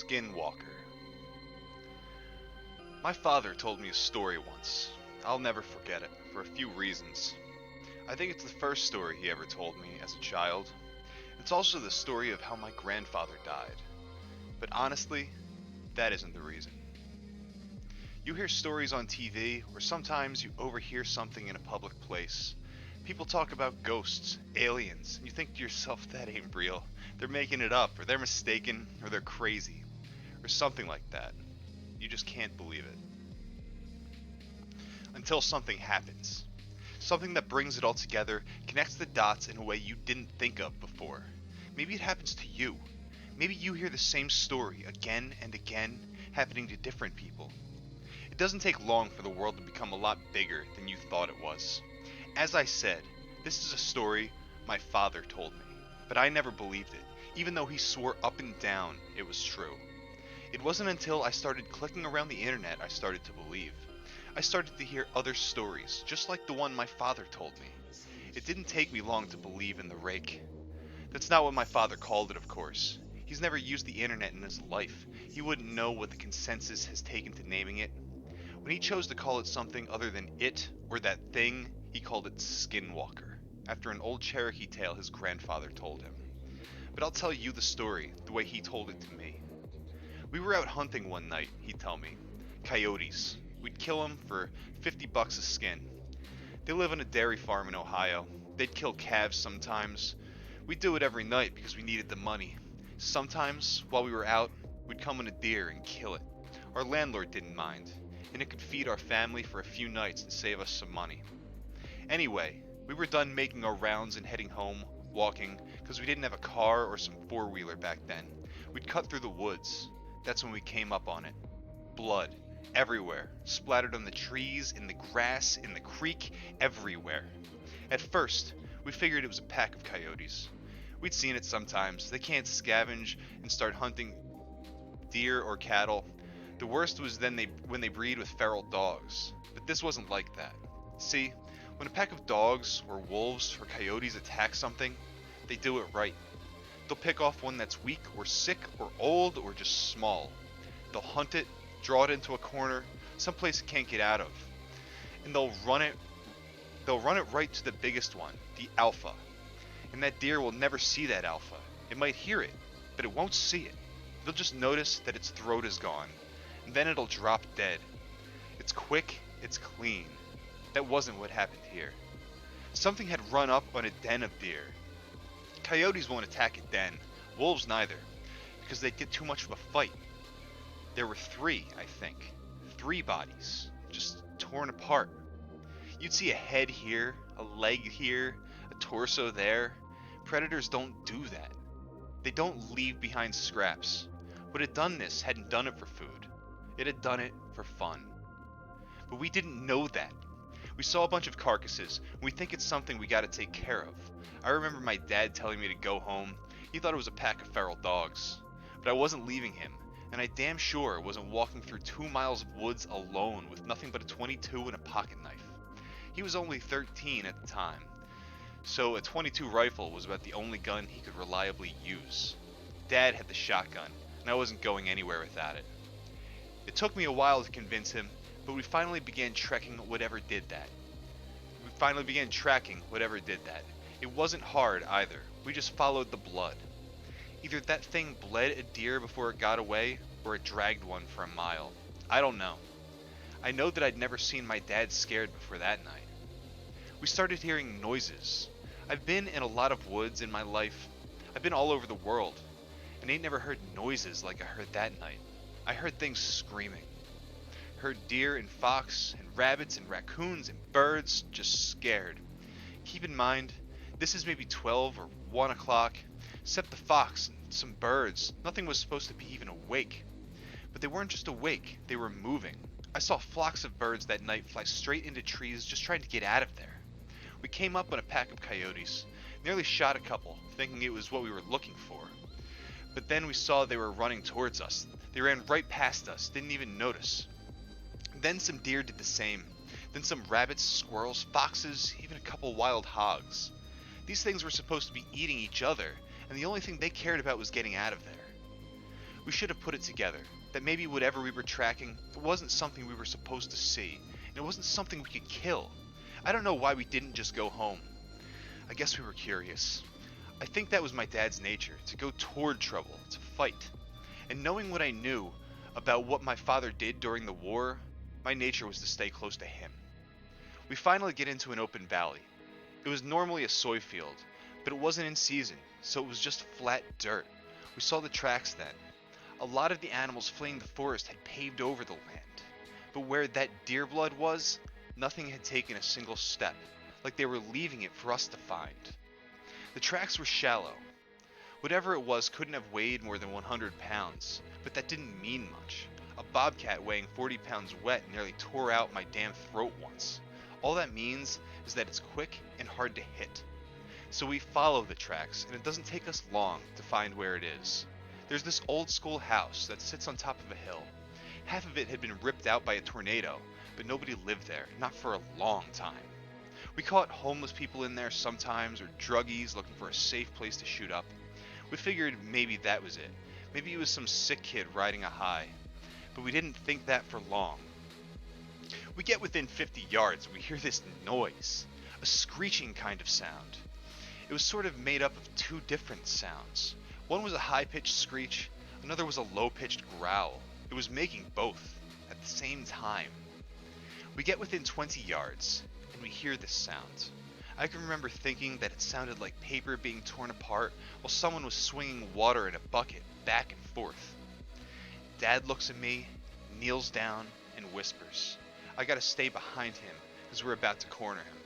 Skinwalker. My father told me a story once. I'll never forget it, for a few reasons. I think it's the first story he ever told me as a child. It's also the story of how my grandfather died. But honestly, that isn't the reason. You hear stories on TV, or sometimes you overhear something in a public place. People talk about ghosts, aliens, and you think to yourself, that ain't real. They're making it up, or they're mistaken, or they're crazy, or something like that. You just can't believe it. Until something happens. Something that brings it all together, connects the dots in a way you didn't think of before. Maybe it happens to you. Maybe you hear the same story again and again, happening to different people. It doesn't take long for the world to become a lot bigger than you thought it was. As I said, this is a story my father told me, but I never believed it, even though he swore up and down it was true. It wasn't until I started clicking around the internet I started to believe. I started to hear other stories, just like the one my father told me. It didn't take me long to believe in the rake. That's not what my father called it, of course. He's never used the internet in his life. He wouldn't know what the consensus has taken to naming it. When he chose to call it something other than it or that thing, he called it Skinwalker, after an old Cherokee tale his grandfather told him. But I'll tell you the story the way he told it to me. We were out hunting one night, he'd tell me. Coyotes. We'd kill them for $50 a skin. They live on a dairy farm in Ohio. They'd kill calves sometimes. We'd do it every night because we needed the money. Sometimes, while we were out, we'd come on a deer and kill it. Our landlord didn't mind, and it could feed our family for a few nights and save us some money. Anyway, we were done making our rounds and heading home, walking, because we didn't have a car or some four-wheeler back then. We'd cut through the woods. That's when we came up on it. Blood. Everywhere. Splattered on the trees, in the grass, in the creek, everywhere. At first, we figured it was a pack of coyotes. We'd seen it sometimes. They can't scavenge and start hunting deer or cattle. The worst was when they breed with feral dogs. But this wasn't like that. See, when a pack of dogs or wolves or coyotes attack something, they do it right. They'll pick off one that's weak or sick or old or just small. They'll hunt it, draw it into a corner, someplace it can't get out of. And they'll run it right to the biggest one, the alpha. And that deer will never see that alpha. It might hear it, but it won't see it. They'll just notice that its throat is gone. And then it'll drop dead. It's quick, it's clean. That wasn't what happened here. Something had run up on a den of deer. Coyotes won't attack a den, wolves neither, because they'd get too much of a fight. There were 3, I think. 3 bodies, just torn apart. You'd see a head here, a leg here, a torso there. Predators don't do that. They don't leave behind scraps. What had done this hadn't done it for food. It had done it for fun. But we didn't know that. We saw a bunch of carcasses, and we think it's something we gotta take care of. I remember my dad telling me to go home. He thought it was a pack of feral dogs. But I wasn't leaving him, and I damn sure wasn't walking through 2 miles of woods alone with nothing but a .22 and a pocket knife. He was only 13 at the time, so a .22 rifle was about the only gun he could reliably use. Dad had the shotgun, and I wasn't going anywhere without it. It took me a while to convince him, but we finally began tracking whatever did that. It wasn't hard either. We just followed the blood. Either that thing bled a deer before it got away, or it dragged one for a mile. I don't know. I know that I'd never seen my dad scared before that night. We started hearing noises. I've been in a lot of woods in my life. I've been all over the world, and ain't never heard noises like I heard that night. I heard things screaming. Heard deer and fox and rabbits and raccoons and birds just scared. Keep in mind, this is maybe 12 or 1 o'clock, except the fox and some birds. Nothing was supposed to be even awake. But they weren't just awake, they were moving. I saw flocks of birds that night fly straight into trees just trying to get out of there. We came up on a pack of coyotes, nearly shot a couple, thinking it was what we were looking for. But then we saw they were running towards us. They ran right past us, didn't even notice. Then some deer did the same. Then some rabbits, squirrels, foxes, even a couple wild hogs. These things were supposed to be eating each other, and the only thing they cared about was getting out of there. We should have put it together, that maybe whatever we were tracking, it wasn't something we were supposed to see, and it wasn't something we could kill. I don't know why we didn't just go home. I guess we were curious. I think that was my dad's nature, to go toward trouble, to fight. And knowing what I knew about what my father did during the war, my nature was to stay close to him. We finally get into an open valley. It was normally a soy field, but it wasn't in season, so it was just flat dirt. We saw the tracks then. A lot of the animals fleeing the forest had paved over the land, but where that deer blood was, nothing had taken a single step, like they were leaving it for us to find. The tracks were shallow. Whatever it was couldn't have weighed more than 100 pounds, but that didn't mean much. A bobcat weighing 40 pounds wet nearly tore out my damn throat once. All that means is that it's quick and hard to hit. So we follow the tracks, and it doesn't take us long to find where it is. There's this old school house that sits on top of a hill. Half of it had been ripped out by a tornado, but nobody lived there, not for a long time. We caught homeless people in there sometimes, or druggies looking for a safe place to shoot up. We figured maybe that was it. Maybe it was some sick kid riding a high. But we didn't think that for long. We get within 50 yards and we hear this noise, a screeching kind of sound. It was sort of made up of two different sounds. One was a high-pitched screech, another was a low-pitched growl. It was making both at the same time. We get within 20 yards, and we hear this sound. I can remember thinking that it sounded like paper being torn apart while someone was swinging water in a bucket back and forth. Dad looks at me, kneels down, and whispers. I gotta stay behind him, because we're about to corner him.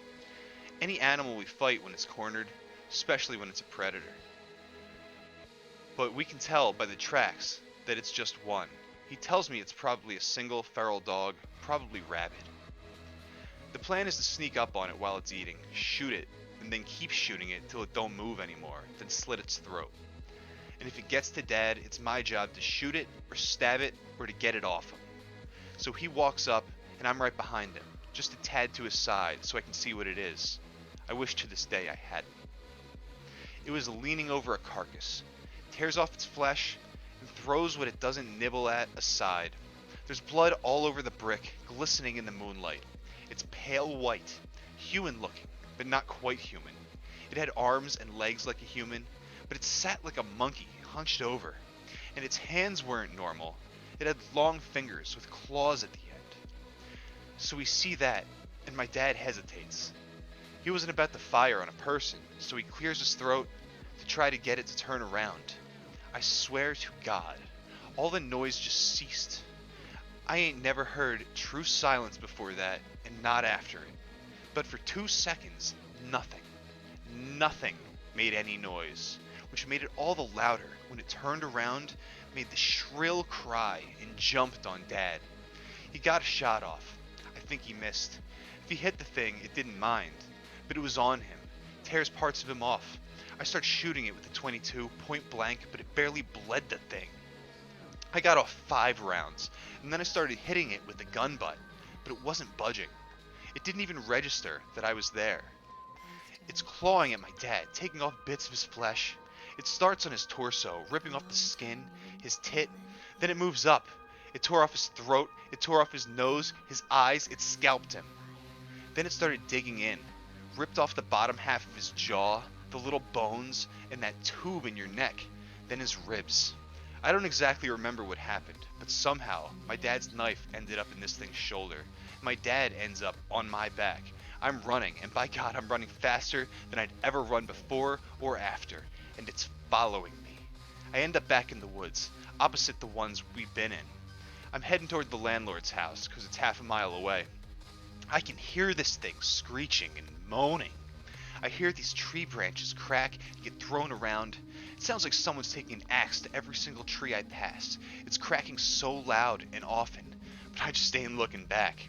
Any animal we fight when it's cornered, especially when it's a predator. But we can tell by the tracks that it's just one. He tells me it's probably a single feral dog, probably rabid. The plan is to sneak up on it while it's eating, shoot it, and then keep shooting it till it don't move anymore, then slit its throat. And if it gets to Dad, it's my job to shoot it, or stab it, or to get it off him. So he walks up, and I'm right behind him, just a tad to his side so I can see what it is. I wish to this day I hadn't. It was leaning over a carcass, tears off its flesh, and throws what it doesn't nibble at aside. There's blood all over the brick, glistening in the moonlight. It's pale white, human looking, but not quite human. It had arms and legs like a human, but it sat like a monkey, hunched over. And its hands weren't normal. It had long fingers with claws at the end. So we see that, and my dad hesitates. He wasn't about to fire on a person, so he clears his throat to try to get it to turn around. I swear to God, all the noise just ceased. I ain't never heard true silence before that, and not after it. But for 2 seconds, nothing made any noise, which made it all the louder when it turned around, made the shrill cry, and jumped on Dad. He got a shot off. I think he missed. If he hit the thing, it didn't mind, but it was on him, tears parts of him off. I start shooting it with the .22, point blank, but it barely bled the thing. I got off 5 rounds, and then I started hitting it with the gun butt, but it wasn't budging. It didn't even register that I was there. It's clawing at my dad, taking off bits of his flesh. It starts on his torso, ripping off the skin, his tit, then it moves up. It tore off his throat, it tore off his nose, his eyes, it scalped him. Then it started digging in, ripped off the bottom half of his jaw, the little bones, and that tube in your neck, then his ribs. I don't exactly remember what happened, but somehow my dad's knife ended up in this thing's shoulder. My dad ends up on my back. I'm running, and by God, I'm running faster than I'd ever run before or after, and it's following me. I end up back in the woods, opposite the ones we've been in. I'm heading toward the landlord's house, because it's half a mile away. I can hear this thing screeching and moaning. I hear these tree branches crack and get thrown around. It sounds like someone's taking an axe to every single tree I pass. It's cracking so loud and often, but I just ain't looking back.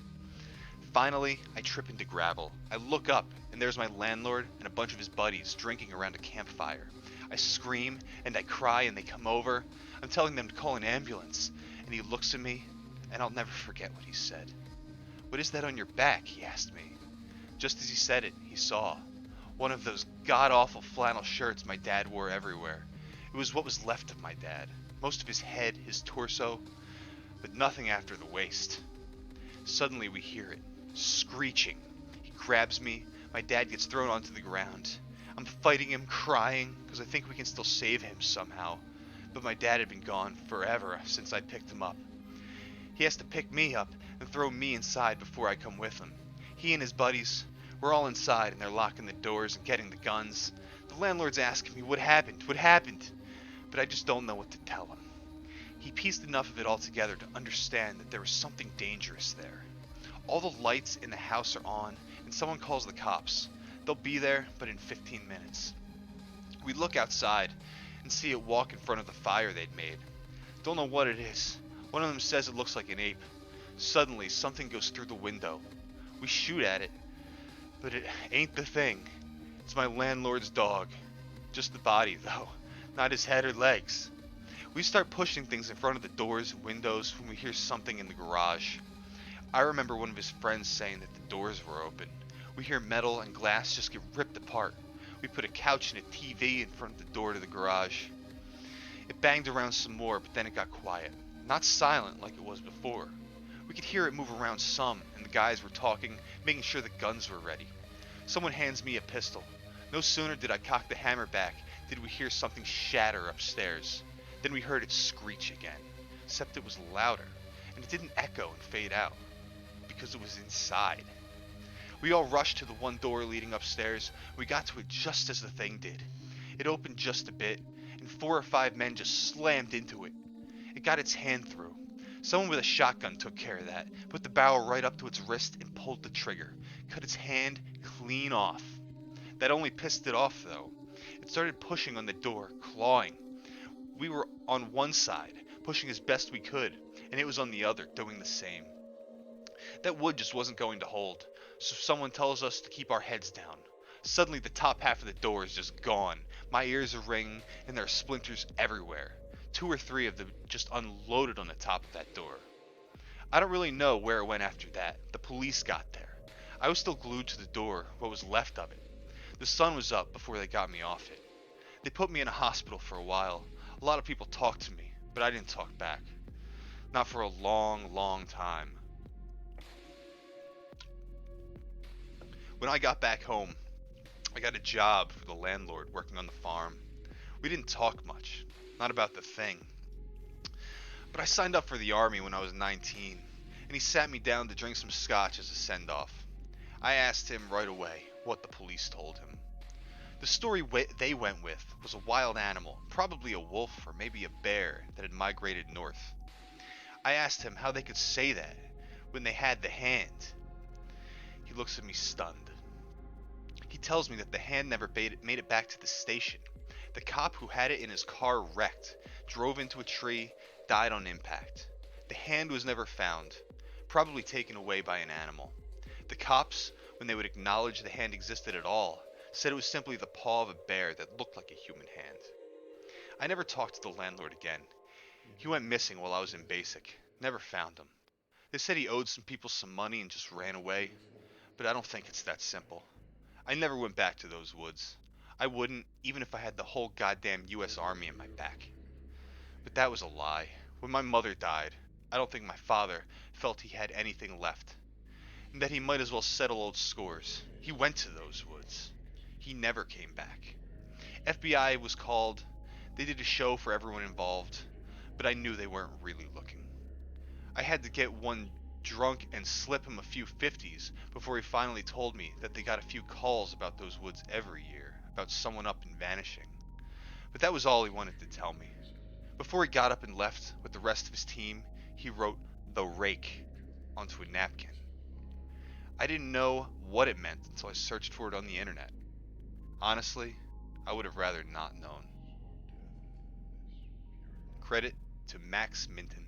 Finally, I trip into gravel. I look up, and there's my landlord and a bunch of his buddies drinking around a campfire. I scream, and I cry, and they come over. I'm telling them to call an ambulance, and he looks at me, and I'll never forget what he said. "What is that on your back?" he asked me. Just as he said it, he saw one of those god-awful flannel shirts my dad wore everywhere. It was what was left of my dad. most of his head, his torso, but nothing after the waist. Suddenly we hear it, screeching. He grabs me, my dad gets thrown onto the ground. I'm fighting him, crying, because I think we can still save him somehow. But my dad had been gone forever since I picked him up. He has to pick me up and throw me inside before I come with him. He and his buddies, we're all inside and they're locking the doors and getting the guns. The landlord's asking me what happened, but I just don't know what to tell him. He pieced enough of it all together to understand that there was something dangerous there. All the lights in the house are on, and someone calls the cops. They'll be there, but in 15 minutes. We look outside and see it walk in front of the fire they'd made. Don't know what it is. One of them says it looks like an ape. Suddenly, something goes through the window. We shoot at it, but it ain't the thing. It's my landlord's dog. Just the body, though, not his head or legs. We start pushing things in front of the doors and windows when we hear something in the garage. I remember one of his friends saying that the doors were open. We hear metal and glass just get ripped apart. We put a couch and a TV in front of the door to the garage. It banged around some more, but then it got quiet. Not silent like it was before. We could hear it move around some, and the guys were talking, making sure the guns were ready. Someone hands me a pistol. No sooner did I cock the hammer back, did we hear something shatter upstairs. Then we heard it screech again, except it was louder, and it didn't echo and fade out, because it was inside. We all rushed to the one door leading upstairs. We got to it just as the thing did. It opened just a bit, and 4 or 5 men just slammed into it. It got its hand through. Someone with a shotgun took care of that, put the barrel right up to its wrist and pulled the trigger. Cut its hand clean off. That only pissed it off, though. It started pushing on the door, clawing. We were on one side, pushing as best we could, and it was on the other, doing the same. That wood just wasn't going to hold, so someone tells us to keep our heads down. Suddenly the top half of the door is just gone. My ears are ringing, and there are splinters everywhere. 2 or 3 of them just unloaded on the top of that door. I don't really know where it went after that. The police got there. I was still glued to the door, what was left of it. The sun was up before they got me off it. They put me in a hospital for a while. A lot of people talked to me, but I didn't talk back. Not for a long, long time. When I got back home, I got a job for the landlord working on the farm. We didn't talk much, not about the thing. But I signed up for the army when I was 19, and he sat me down to drink some scotch as a send-off. I asked him right away what the police told him. The story they went with was a wild animal, probably a wolf or maybe a bear that had migrated north. I asked him how they could say that when they had the hand. He looks at me stunned. He tells me that the hand never made it back to the station. The cop who had it in his car wrecked, drove into a tree, died on impact. The hand was never found, probably taken away by an animal. The cops, when they would acknowledge the hand existed at all, said it was simply the paw of a bear that looked like a human hand. I never talked to the landlord again. He went missing while I was in basic. Never found him. They said he owed some people some money and just ran away, but I don't think it's that simple. I never went back to those woods. I wouldn't, even if I had the whole goddamn US Army in my back. But that was a lie. When my mother died, I don't think my father felt he had anything left, and that he might as well settle old scores. He went to those woods. He never came back. FBI was called. They did a show for everyone involved, but I knew they weren't really looking. I had to get one drunk and slip him a few 50s before he finally told me that they got a few calls about those woods every year, about someone up and vanishing. But that was all he wanted to tell me. Before he got up and left with the rest of his team, he wrote "The Rake" onto a napkin. I didn't know what it meant until I searched for it on the internet. Honestly, I would have rather not known. Credit to Max Minton.